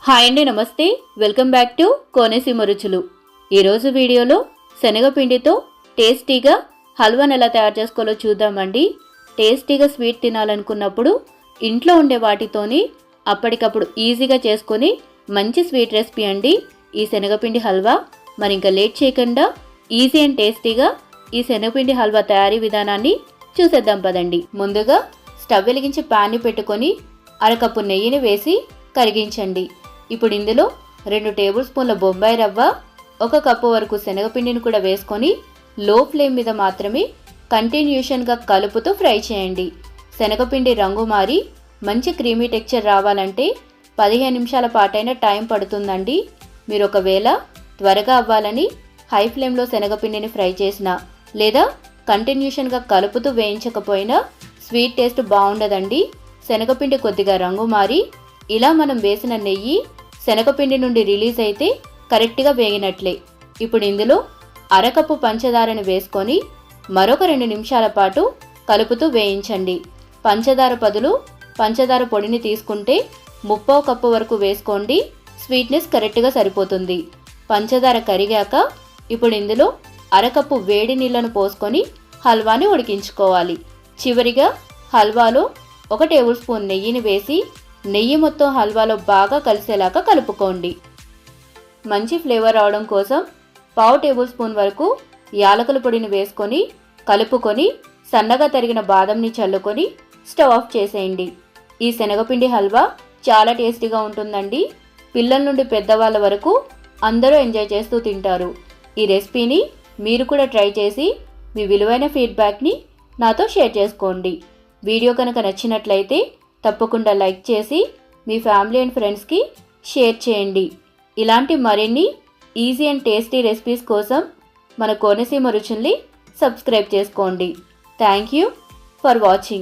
Hi అండి, నమస్తే. Welcome back to Konaseema రుచులు. ఈరోజు వీడియోలో శనగపిండితో టేస్టీగా హల్వాని ఎలా తయారు చేసుకోవాలో చూద్దామండి. టేస్టీగా స్వీట్ తినాలనుకున్నప్పుడు ఇంట్లో ఉండే వాటితోని అప్పటికప్పుడు ఈజీగా చేసుకొని మంచి స్వీట్ రెసిపీ అండి ఈ శనగపిండి హల్వా. మరి ఇంకా లేట్ చేయకుండా ఈజీ అండ్ టేస్టీగా ఈ శనగపిండి హల్వా తయారీ విధానాన్ని చూసేద్దాం పదండి. ముందుగా స్టవ్ వెలిగించి ప్యాన్ని పెట్టుకొని అరకప్పు నెయ్యిని వేసి కరిగించండి. ఇప్పుడు ఇందులో 2 టేబుల్ స్పూన్ల బొంబాయి రవ్వ, 1 కప్పు వరకు శనగపిండిని కూడా వేసుకొని లో ఫ్లేమ్ మీద మాత్రమే కంటిన్యూషన్గా కలుపుతూ ఫ్రై చేయండి. శనగపిండి రంగు మారి మంచి క్రీమీ టెక్చర్ రావాలంటే 15 నిమిషాల పాటైన టైం పడుతుందండి. మీరు ఒకవేళ త్వరగా అవ్వాలని హై ఫ్లేమ్లో శనగపిండిని ఫ్రై చేసినా లేదా కంటిన్యూషన్గా కలుపుతూ వేయించకపోయినా స్వీట్ టేస్ట్ బాగుండదండి. శనగపిండి కొద్దిగా రంగు మారి ఇలా మనం వేసిన నెయ్యి శనగపిండి నుండి రిలీజ్ అయితే కరెక్ట్గా వేగినట్లే. ఇప్పుడు ఇందులో అరకప్పు పంచదారను వేసుకొని మరొక 2 నిమిషాల పాటు కలుపుతూ వేయించండి. పంచదార బదులు పంచదార పొడిని తీసుకుంటే 1/2 కప్పు వరకు వేసుకోండి. స్వీట్నెస్ కరెక్ట్గా సరిపోతుంది. పంచదార కరిగాక ఇప్పుడు ఇందులో అరకప్పు వేడి నీళ్లను పోసుకొని హల్వాని ఉడికించుకోవాలి. చివరిగా హల్వాలో 1 టేబుల్ స్పూన్ నెయ్యిని వేసి నెయ్యి మొత్తం హల్వాలో బాగా కలిసేలాగా కలుపుకోండి. మంచి ఫ్లేవర్ రావడం కోసం 1/2 టేబుల్ స్పూన్ వరకు యాలకుల పొడిని వేసుకొని కలుపుకొని సన్నగా తరిగిన బాదంని చల్లుకొని స్టవ్ ఆఫ్ చేసేయండి. ఈ శనగపిండి హల్వా చాలా టేస్టీగా ఉంటుందండి. పిల్లల నుండి పెద్దవాళ్ళ వరకు అందరూ ఎంజాయ్ చేస్తూ తింటారు. ఈ రెసిపీని మీరు కూడా ట్రై చేసి మీ విలువైన ఫీడ్బ్యాక్ని నాతో షేర్ చేసుకోండి. వీడియో కనుక నచ్చినట్లయితే తప్పకుండా లైక్ చేసి మీ ఫ్యామిలీ అండ్ ఫ్రెండ్స్కి షేర్ చేయండి. ఇలాంటి మరిన్ని ఈజీ అండ్ టేస్టీ రెసిపీస్ కోసం మన కోనసీమ రుచుల్ని సబ్స్క్రైబ్ చేసుకోండి. Thank you for watching.